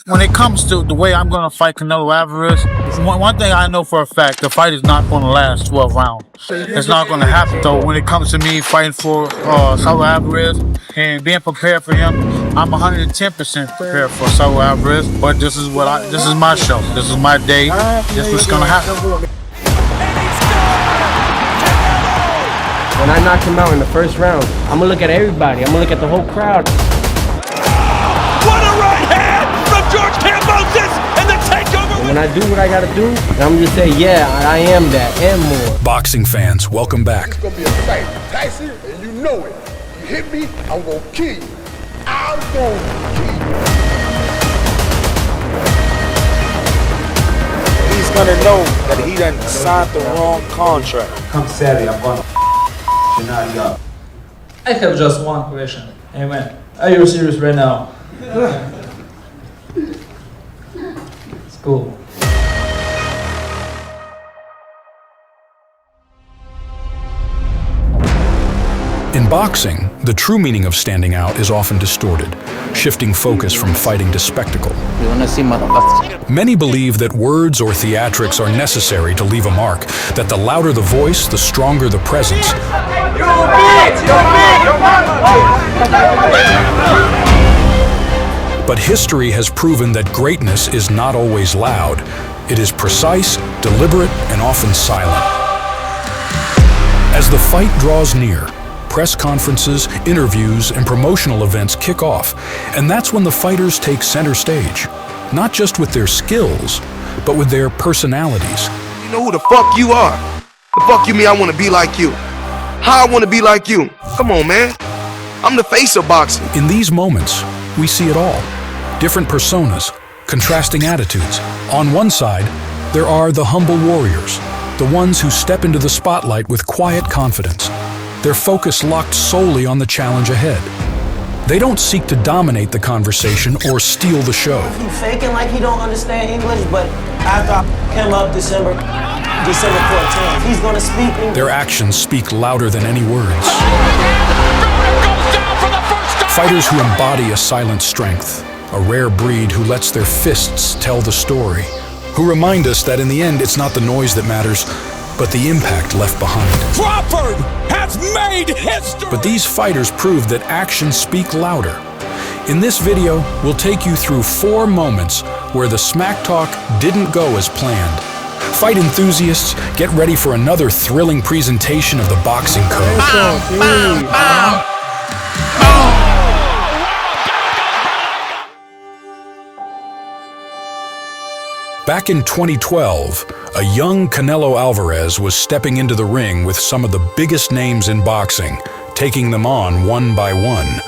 When it comes to the way I'm going to fight Canelo Alvarez, one thing I know for a fact, the fight is not going to last 12 rounds. It's not going to happen. So when it comes to me fighting for Saul Alvarez and being prepared for him, I'm 110% prepared for Saul Alvarez. But this is my show. This is my day. This is what's going to happen. When I knock him out in the first round, I'm going to look at everybody. I'm going to look at the whole crowd. What a right hand from George Kambosos and the takeover. When I do what I got to do, I'm going to say, yeah, I am that and more. Boxing fans, welcome back. It's going to be a fight. Tyson, and you know it. You hit me, I'm going to kill you. I'm going to kill you. He's going to know that he done signed the wrong contract. Come Saturday, I'm going to Gennady up. I have just one question. Amen. Are you serious right now? It's cool. In boxing, the true meaning of standing out is often distorted, shifting focus from fighting to spectacle. Many believe that words or theatrics are necessary to leave a mark, that the louder the voice, the stronger the presence. But history has proven that greatness is not always loud. It is precise, deliberate, and often silent. As the fight draws near, press conferences, interviews, and promotional events kick off, and that's when the fighters take center stage, not just with their skills, but with their personalities. You know who the fuck you are. The fuck you mean I want to be like you? How I want to be like you? Come on, man. I'm the face of boxing. In these moments, we see it all. Different personas, contrasting attitudes. On one side, there are the humble warriors, the ones who step into the spotlight with quiet confidence, their focus locked solely on the challenge ahead. They don't seek to dominate the conversation or steal the show. He faking like he don't understand English, but after I came up December 14th, he's gonna speak English. Their actions speak louder than any words. Fighters who embody a silent strength, a rare breed who lets their fists tell the story, who remind us that in the end it's not the noise that matters, but the impact left behind. Crawford has made history. But these fighters prove that actions speak louder. In this video, we'll take you through 4 moments where the smack talk didn't go as planned. Fight enthusiasts, get ready for another thrilling presentation of the boxing code. Back in 2012, a young Canelo Alvarez was stepping into the ring with some of the biggest names in boxing, taking them on one by one.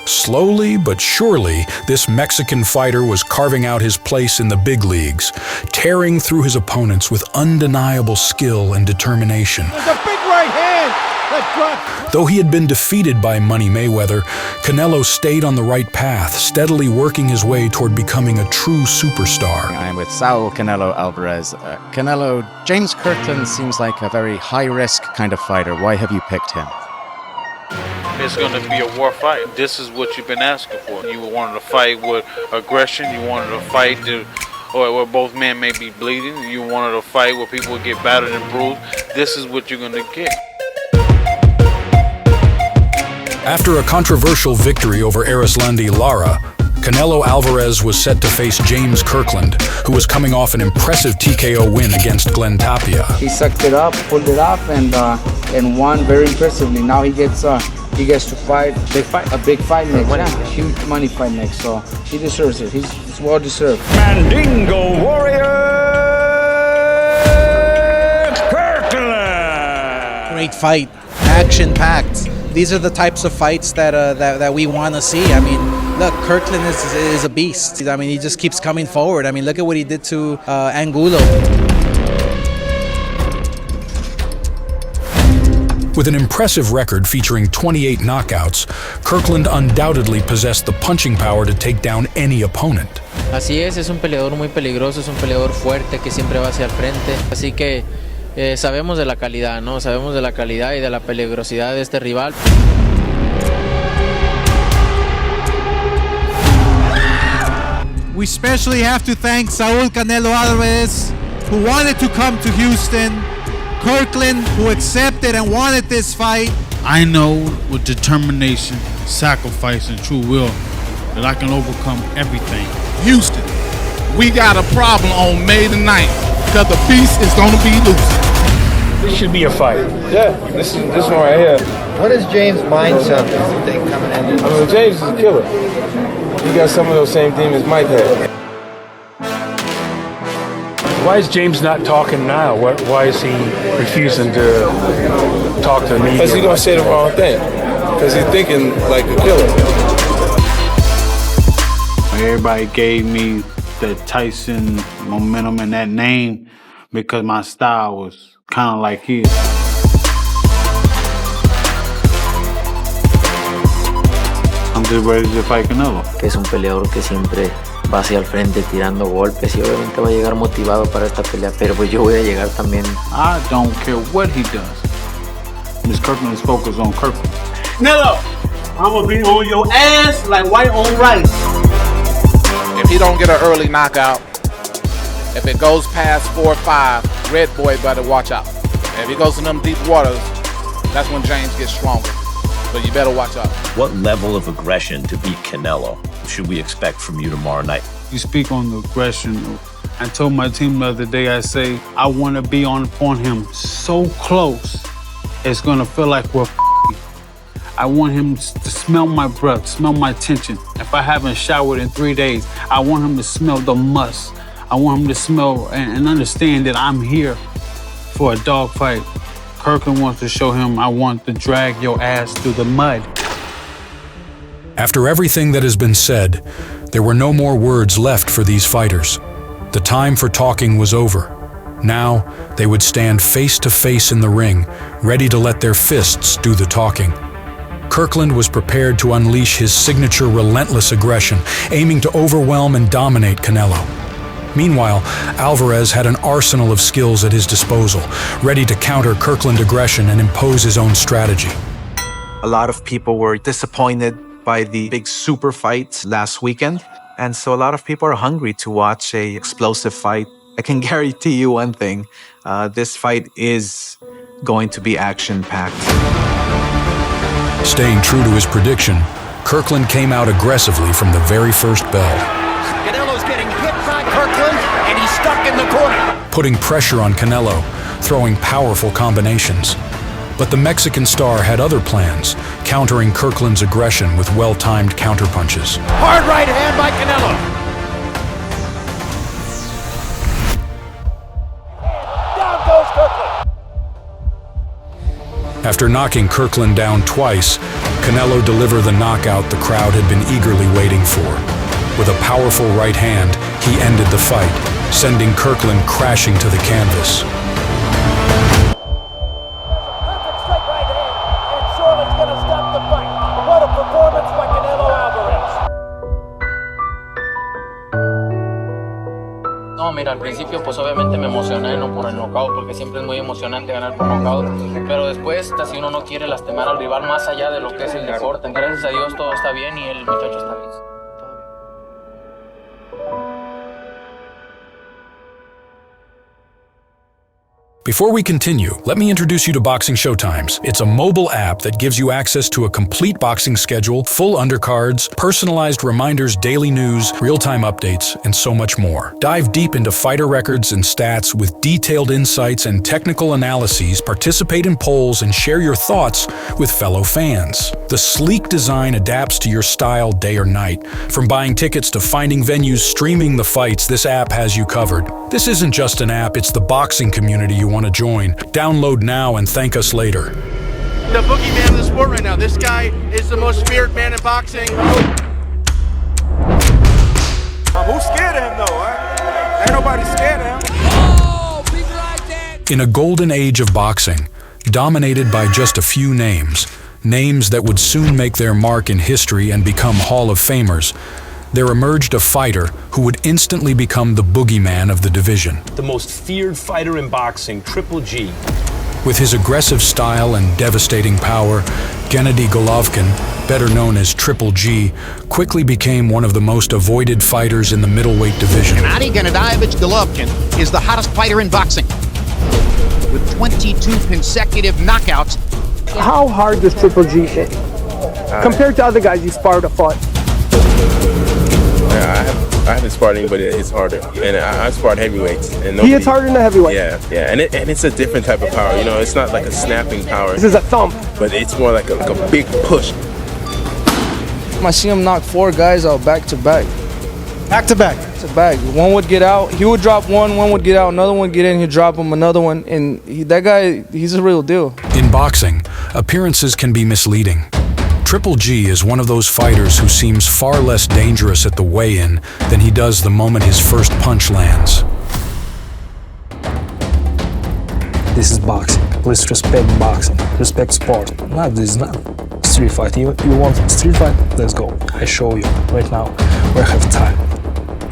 Slowly but surely, this Mexican fighter was carving out his place in the big leagues, tearing through his opponents with undeniable skill and determination. There's a big right hand. Though he had been defeated by Money Mayweather, Canelo stayed on the right path, steadily working his way toward becoming a true superstar. I am with Saul Canelo Alvarez. Canelo, James Kirkland seems like a very high-risk kind of fighter. Why have you picked him? It's going to be a war fight. This is what you've been asking for. You wanted to fight with aggression. You wanted to fight where both men may be bleeding. You wanted to fight where people would get battered and bruised. This is what you're going to get. After a controversial victory over Erislandy Lara, Canelo Alvarez was set to face James Kirkland, who was coming off an impressive TKO win against Glenn Tapia. He sucked it up, pulled it off, and won very impressively. Now he gets to fight a big fight next, a huge money fight next. So he deserves it. It's well deserved. Mandingo Warrior Kirkland. Great fight, action-packed. These are the types of fights that we want to see. I mean, look, Kirkland is a beast. I mean, he just keeps coming forward. I mean, look at what he did to Angulo. With an impressive record featuring 28 knockouts, Kirkland undoubtedly possessed the punching power to take down any opponent. Así es un peleador muy peligroso, es un peleador fuerte que siempre va hacia el frente. Así que sabemos de la calidad, ¿no? Sabemos de la calidad y de la peligrosidad de este rival. We especially have to thank Saul Canelo Alvarez, who wanted to come to Houston, Kirkland, who accepted and wanted this fight. I know with determination, sacrifice, and true will that I can overcome everything. Houston, we got a problem on May the 9th because the beast is going to be loose. This should be a fight. Yeah, this one right here. What is James' mindset, do you think, coming in? I mean, James is a killer. He got some of those same demons Mike had. Why is James not talking now? Why is he refusing to talk to me? Because he's going to say the wrong thing. Because he's thinking like a killer. Everybody gave me the Tyson momentum and that name because my style was kind of like his. I'm just ready to fight Canelo. Que es un peleador que siempre va hacia el frente tirando golpes y obviamente va a llegar motivado para esta pelea, pero pues yo voy a llegar también. I don't care what he does. Miss Kirkland is focused on Kirkland. Canelo, I'm gonna be on your ass like white on rice. If he don't get an early knockout, if it goes past 4 or 5, Red Boy better watch out. If he goes in them deep waters, that's when James gets stronger. So you better watch out. What level of aggression to beat Canelo should we expect from you tomorrow night? You speak on the aggression. I told my team the other day, I say, I want to be on him so close, it's going to feel like we're I want him to smell my breath, smell my tension. If I haven't showered in 3 days, I want him to smell the musk. I want him to smell and understand that I'm here for a dog fight. Kirkland wants to show him I want to drag your ass through the mud. After everything that has been said, there were no more words left for these fighters. The time for talking was over. Now, they would stand face to face in the ring, ready to let their fists do the talking. Kirkland was prepared to unleash his signature relentless aggression, aiming to overwhelm and dominate Canelo. Meanwhile, Alvarez had an arsenal of skills at his disposal, ready to counter Kirkland aggression and impose his own strategy. A lot of people were disappointed by the big super fight last weekend, and so a lot of people are hungry to watch a explosive fight. I can guarantee you one thing, this fight is going to be action-packed. Staying true to his prediction, Kirkland came out aggressively from the very first bell. Canelo's getting hit by Kirkland, and he's stuck in the corner. Putting pressure on Canelo, throwing powerful combinations. But the Mexican star had other plans, countering Kirkland's aggression with well-timed counterpunches. Hard right hand by Canelo. Down goes Kirkland. After knocking Kirkland down twice, Canelo delivered the knockout the crowd had been eagerly waiting for. With a powerful right hand, he ended the fight, sending Kirkland crashing to the canvas. Perfect straight right hand, and Charlotte's gonna stop the fight. What a performance by Canelo Alvarez. No, mira, al principio pues obviamente me emocioné, no por el knockout, porque siempre es muy emocionante ganar por knockout, pero después, si uno no quiere lastimar al rival más allá de lo que es el deporte, gracias a Dios todo está bien y el muchacho está bien. Before we continue, let me introduce you to Boxing Showtimes. It's a mobile app that gives you access to a complete boxing schedule, full undercards, personalized reminders, daily news, real-time updates, and so much more. Dive deep into fighter records and stats with detailed insights and technical analyses, participate in polls, and share your thoughts with fellow fans. The sleek design adapts to your style day or night. From buying tickets to finding venues, streaming the fights, this app has you covered. This isn't just an app, it's the boxing community you want to join. Download now and thank us later. The boogeyman of the sport right now. This guy is the most feared man in boxing. Who's scared of him though, huh? Ain't nobody scared of him. In a golden age of boxing, dominated by just a few names that would soon make their mark in history and become Hall of Famers, there emerged a fighter who would instantly become the boogeyman of the division. The most feared fighter in boxing, Triple G. With his aggressive style and devastating power, Gennady Golovkin, better known as Triple G, quickly became one of the most avoided fighters in the middleweight division. Gennady Golovkin is the hottest fighter in boxing, with 22 consecutive knockouts. How hard does Triple G hit compared to other guys you sparred or fought? I haven't sparred anybody that hits harder, and I sparred heavyweights. And He hits harder than a heavyweight. Yeah, and it's a different type of power. You know, it's not like a snapping power. This is a thump, but it's more like a big push. I see him knock 4 guys out back to back. Back to back. To back. One would get out. He would drop one would get out. Another one would get in. He'd drop him. Another one. And that guy, he's a real deal. In boxing, appearances can be misleading. Triple G is one of those fighters who seems far less dangerous at the weigh-in than he does the moment his first punch lands. This is boxing. Please respect boxing. Respect sport. No, this is not street fight. You want street fight? Let's go. I show you right now. We have time.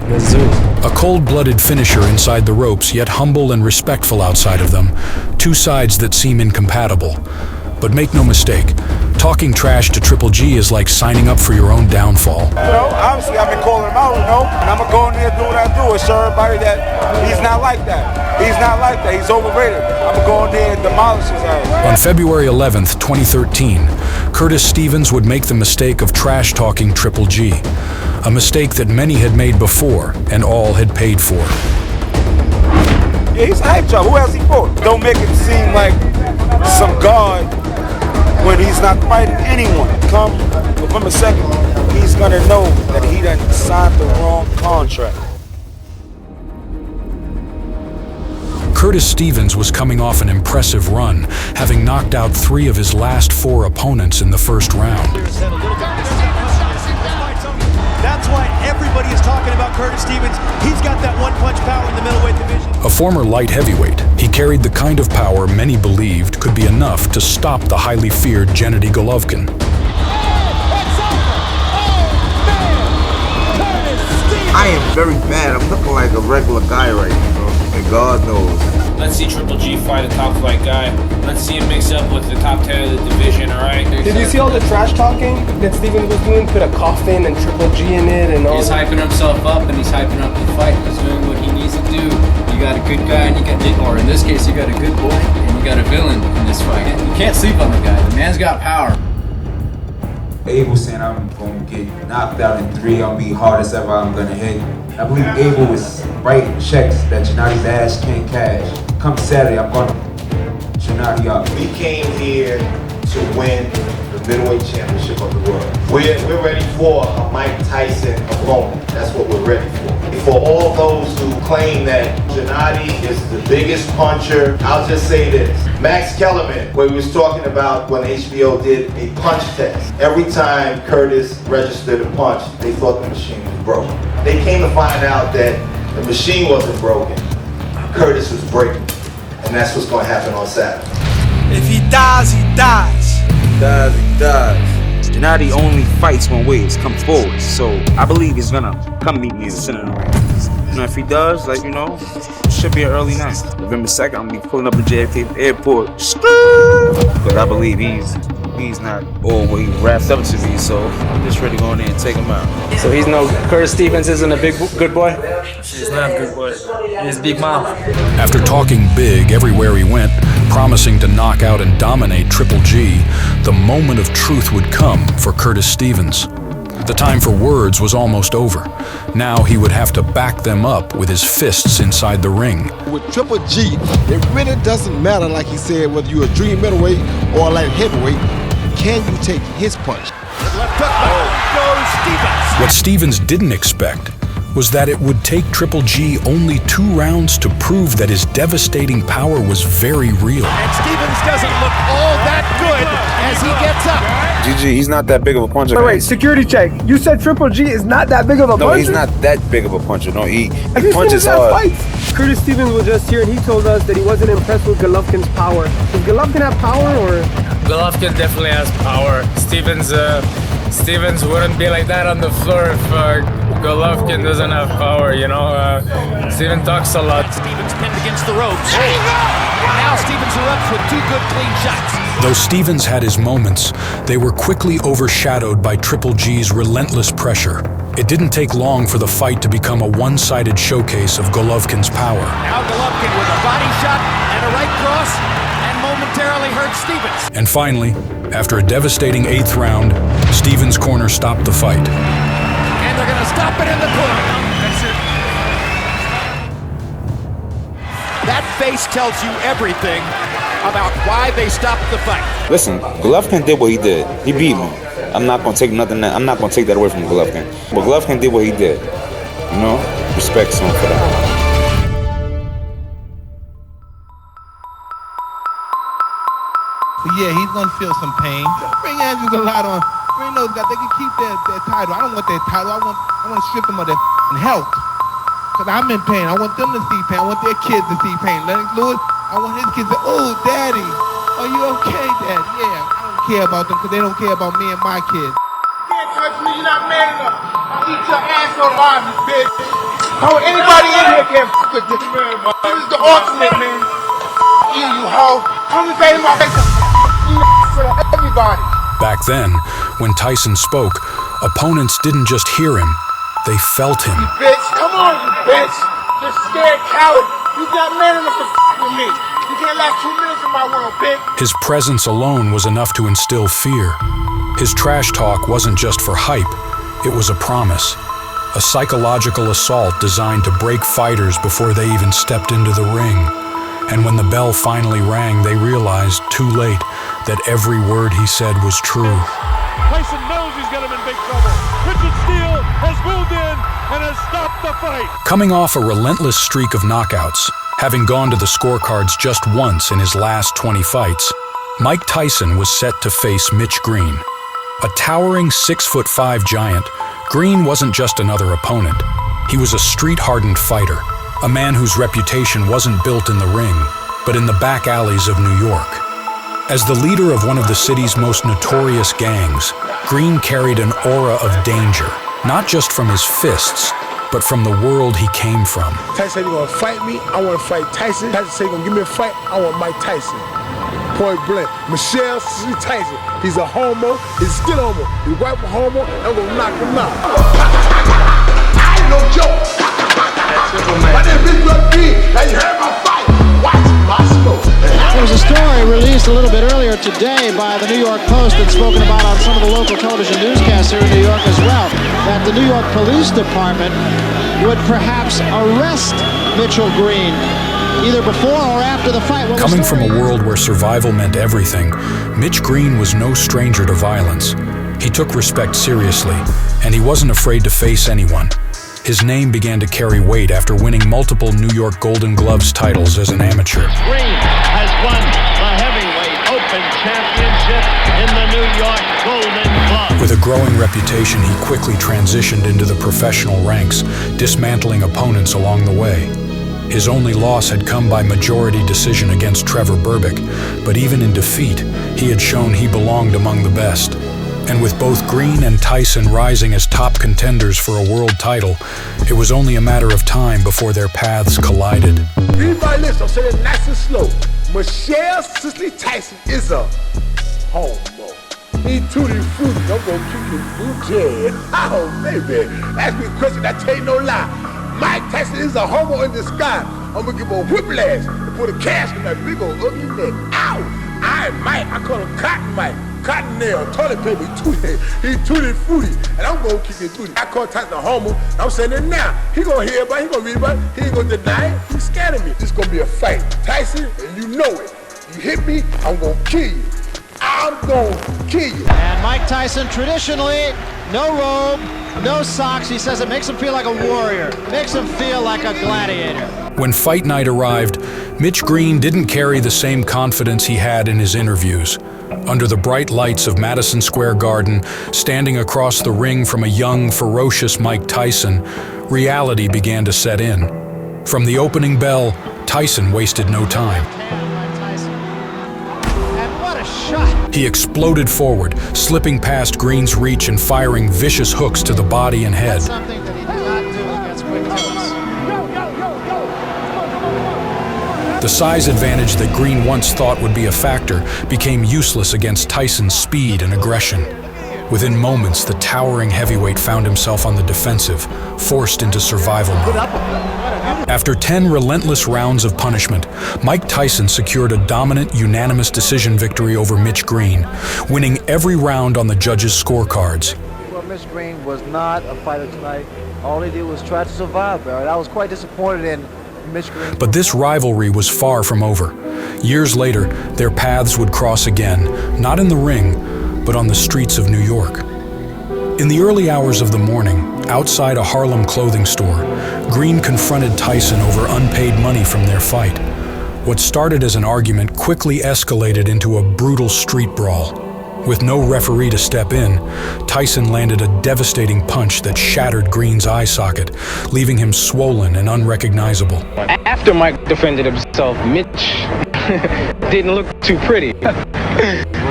Let's do it. A cold-blooded finisher inside the ropes, yet humble and respectful outside of them. Two sides that seem incompatible. But make no mistake, talking trash to Triple G is like signing up for your own downfall. You know, obviously I've been calling him out, you know, and I'm going to go in there and do what I do and show everybody that he's not like that. He's not like that. He's overrated. I'm going to go in there and demolish his ass. On February 11th, 2013, Curtis Stevens would make the mistake of trash-talking Triple G. A mistake that many had made before and all had paid for. Yeah, he's a hype job. Who else he for? Don't make it seem like some god when he's not fighting anyone. Come November 2nd, he's gonna know that he done signed the wrong contract. Curtis Stevens was coming off an impressive run, having knocked out 3 of his last 4 opponents in the first round. That's why everybody is talking about Curtis Stevens. He's got that one-punch power in the middleweight division. A former light heavyweight, he carried the kind of power many believed could be enough to stop the highly feared Gennady Golovkin. I am very bad. I'm looking like a regular guy right now, and God knows. Let's see Triple G fight a top flight guy. Let's see him mix up with the top 10 of the division, alright? Did you see all the trash talking that Steven was doing? Put a coffin and Triple G in it and all He's hyping himself up and he's hyping up the fight. He's doing what he needs to do. You got a good guy and you got, or in this case, you got a good boy and you got a villain in this fight. You can't sleep on the guy. The man's got power. Abel saying I'm going to get knocked out in 3, I'm going to be hard as ever I'm going to hit. I believe Abel is writing checks that Gennady's ass can't cash. Come Saturday, I'm going to Gennady up. We came here to win the middleweight championship of the world. We're ready for a Mike Tyson opponent. That's what we're ready for. For all those who claim that Gennady is the biggest puncher, I'll just say this. Max Kellerman, where he was talking about when HBO did a punch test. Every time Curtis registered a punch, they thought the machine was broken. They came to find out that the machine wasn't broken. Curtis was breaking. And that's what's going to happen on Saturday. If he dies, he dies. He dies. Gennady only fights when waves come forward, so I believe he's gonna come meet me in the center of the ring. You know, if he does, like, you know, it should be an early night. November 2nd, I'm gonna be pulling up at JFK Airport. But I believe he's not all what he wrapped up to be, so I'm just ready to go in there and take him out. So he's no, Curtis Stevens isn't a good boy? He's not a good boy. He's big mouth. After talking big everywhere he went, promising to knock out and dominate Triple G, the moment of truth would come for Curtis Stevens. The time for words was almost over. Now he would have to back them up with his fists inside the ring. With Triple G, it really doesn't matter, like he said, whether you're a dream middleweight or a light heavyweight. Can you take his punch? Left hook goes Stevens. What Stevens didn't expect was that it would take Triple G only 2 rounds to prove that his devastating power was very real. And Stevens doesn't look all that good as he gets up. GG, he's not that big of a puncher. Wait, security check. You said Triple G is not that big of a puncher? No, he's not that big of a puncher. No, he punches hard. Curtis Stevens was just here and he told us that he wasn't impressed with Golovkin's power. Does Golovkin have power or? Golovkin definitely has power. Stevens wouldn't be like that on the floor if Golovkin doesn't have power, you know. Steven talks a lot. Stevens pinned against the ropes. Now Stevens erupts with 2 good clean shots. Though Stevens had his moments, they were quickly overshadowed by Triple G's relentless pressure. It didn't take long for the fight to become a one-sided showcase of Golovkin's power. Now Golovkin with a body shot and a right cross, and momentarily hurt Stevens. And finally, after a devastating 8th round, Stevens' corner stopped the fight. And they're gonna stop it in the corner. That's it. That face tells you everything about why they stopped the fight. Listen, Golovkin did what he did. He beat me. I'm not gonna take that away from Golovkin. But Golovkin did what he did. You know, respect to him for that. But yeah, he's gonna feel some pain. Bring Andrews a lot on. Bring those guys. They can keep their title. I don't want their title. I want to strip them of their health. Cause I'm in pain. I want them to see pain. I want their kids to see pain. Lennox Lewis, I want his kids to, oh, Daddy, are you okay, Dad? Yeah, I don't care about them because they don't care about me and my kids. You can't touch me, you're not man enough. I'll eat your ass on live, bitch. How anybody in here can fuck with this man, man. This is the ultimate, man. You hoe. Come and say my face. You for everybody. Back then, when Tyson spoke, opponents didn't just hear him, they felt him. You bitch, come on, you bitch. You're scared coward. You got man enough to fuck with me. You can't last 2 minutes in my world, bitch. His presence alone was enough to instill fear. His trash talk wasn't just for hype, it was a promise. A psychological assault designed to break fighters before they even stepped into the ring. And when the bell finally rang, they realized, too late, that every word he said was true. Tyson knows he's got him in big trouble. Richard Steele has moved in and has stopped the fight. Coming off a relentless streak of knockouts, having gone to the scorecards just once in his last 20 fights, Mike Tyson was set to face Mitch Green. A towering 6'5" giant, Green wasn't just another opponent. He was a street-hardened fighter, a man whose reputation wasn't built in the ring, but in the back alleys of New York. As the leader of one of the city's most notorious gangs, Green carried an aura of danger, not just from his fists, but from the world he came from. Tyson said, you're gonna fight me, I wanna fight Tyson. Tyson said, you're gonna give me a fight, I want Mike Tyson. Point blank. Michelle Tyson, he's a homo, he's still homo. He's white homo, I'm gonna knock him out. I ain't no joke. My name is Big B, and you heard my fight. Watch my smoke. There was a story released a little bit earlier today by the New York Post and spoken about on some of the local television newscasts here in New York as well, that the New York Police Department would perhaps arrest Mitchell Green either before or after the fight. Coming from a world where survival meant everything, Mitch Green was no stranger to violence. He took respect seriously, and he wasn't afraid to face anyone. His name began to carry weight after winning multiple New York Golden Gloves titles as an amateur. Green has won the heavyweight open championship in the New York Golden Gloves. With a growing reputation, he quickly transitioned into the professional ranks, dismantling opponents along the way. His only loss had come by majority decision against Trevor Berbick, but even in defeat, he had shown he belonged among the best. And with both Green and Tyson rising as top contenders for a world title, it was only a matter of time before their paths collided. Read my list, I'm saying it nice and slow. Michelle Cicely Tyson is a homo. He tutti frutti, I'm gonna kick his booty. Oh, baby, ask me a question, I tell you no lie. Mike Tyson is a homo in disguise. I'm gonna give him a whiplash and put a cast in that big old ugly neck. Ow! I ain't Mike, I call him Cotton Mike. Cotton nail, toilet paper, he tutti frutti, and I'm gonna kick his booty. I call Tyson a homo, I'm saying it now. He gonna hear about it, he gonna read about it, he ain't gonna deny it, he's scared of me. This gonna be a fight. Tyson, and you know it. You hit me, I'm gonna kill you. I'm gonna kill you. And Mike Tyson, traditionally, no robe, no socks. He says it makes him feel like a warrior, makes him feel like a gladiator. When fight night arrived, Mitch Green didn't carry the same confidence he had in his interviews. Under the bright lights of Madison Square Garden, standing across the ring from a young, ferocious Mike Tyson, reality began to set in. From the opening bell, Tyson wasted no time. And what a shot! He exploded forward, slipping past Green's reach and firing vicious hooks to the body and head. The size advantage that Green once thought would be a factor became useless against Tyson's speed and aggression. Within moments, the towering heavyweight found himself on the defensive, forced into survival mode. After 10 relentless rounds of punishment, Mike Tyson secured a dominant, unanimous decision victory over Mitch Green, winning every round on the judges' scorecards. Well, Mitch Green was not a fighter tonight. All he did was try to survive, Barrett. I was quite disappointed in Mitch Green. But this rivalry was far from over. Years later, their paths would cross again, not in the ring, but on the streets of New York. In the early hours of the morning, outside a Harlem clothing store, Green confronted Tyson over unpaid money from their fight. What started as an argument quickly escalated into a brutal street brawl. With no referee to step in, Tyson landed a devastating punch that shattered Green's eye socket, leaving him swollen and unrecognizable. After Mike defended himself, Mitch didn't look too pretty.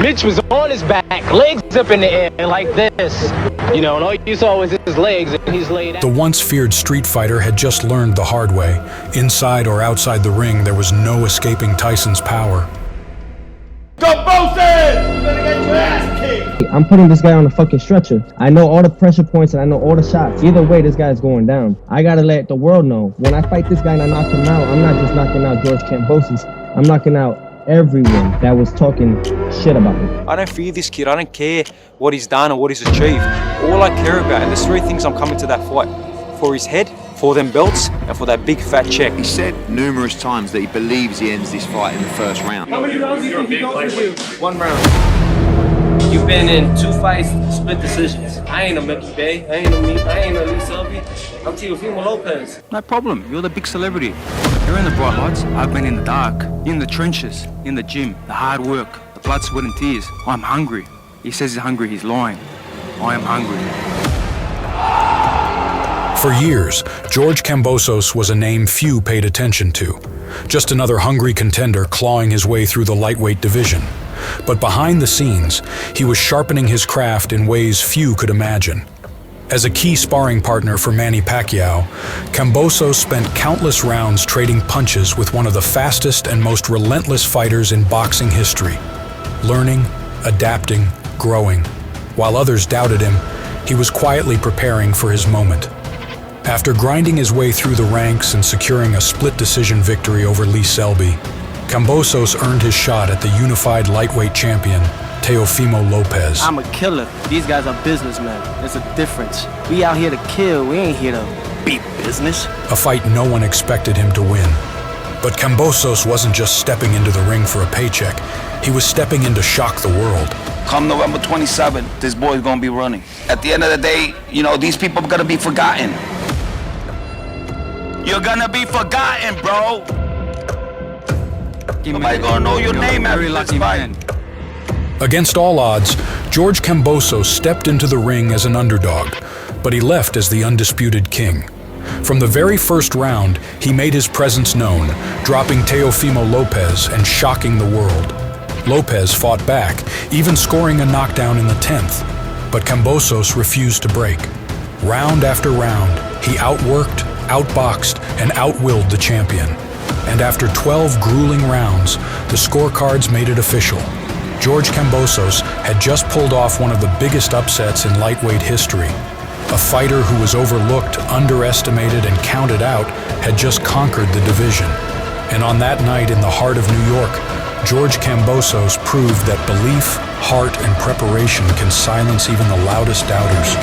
Mitch was on his back, legs up in the air like this, and all you saw was his legs, and he's laid out. The once feared street fighter had just learned the hard way. Inside or outside the ring, there was no escaping Tyson's power. I'm putting this guy on a fucking stretcher. I know all the pressure points and I know all the shots. Either way, this guy's going down. I gotta let the world know. When I fight this guy and I knock him out, I'm not just knocking out George Kambosos. I'm knocking out everyone that was talking shit about him. I don't fear this kid. I don't care what he's done or what he's achieved. All I care about, and there's three things I'm coming to that fight. For his head, for them belts, and for that big fat check. He said numerous times that he believes he ends this fight in the first round. How many rounds do you think he goes with you? 1 round. You've been in 2 fights, split decisions. I ain't a Mickey Bay. I ain't a Lee Selby. I'm Teofimo Lopez. No problem. You're the big celebrity. You're in the bright lights. I've been in the dark, in the trenches, in the gym, the hard work, the blood, sweat, and tears. I'm hungry. He says he's hungry. He's lying. I am hungry. For years, George Kambosos was a name few paid attention to. Just another hungry contender clawing his way through the lightweight division. But behind the scenes, he was sharpening his craft in ways few could imagine. As a key sparring partner for Manny Pacquiao, Kambosos spent countless rounds trading punches with one of the fastest and most relentless fighters in boxing history. Learning, adapting, growing. While others doubted him, he was quietly preparing for his moment. After grinding his way through the ranks and securing a split decision victory over Lee Selby, Kambosos earned his shot at the unified lightweight champion, Teofimo Lopez. I'm a killer. These guys are businessmen. There's a difference. We out here to kill. We ain't here to beat business. A fight no one expected him to win. But Kambosos wasn't just stepping into the ring for a paycheck. He was stepping in to shock the world. Come November 27th, this boy's gonna be running. At the end of the day, these people are gonna be forgotten. You're gonna be forgotten, bro. Nobody gonna know your name after this fight. Against all odds, George Kambosos stepped into the ring as an underdog, but he left as the undisputed king. From the very first round, he made his presence known, dropping Teofimo Lopez and shocking the world. Lopez fought back, even scoring a knockdown in the 10th, but Kambosos refused to break. Round after round, he outworked, outboxed, and outwilled the champion. And after 12 grueling rounds, the scorecards made it official. George Kambosos had just pulled off one of the biggest upsets in lightweight history. A fighter who was overlooked, underestimated, and counted out had just conquered the division. And on that night in the heart of New York, George Kambosos proved that belief, heart, and preparation can silence even the loudest doubters.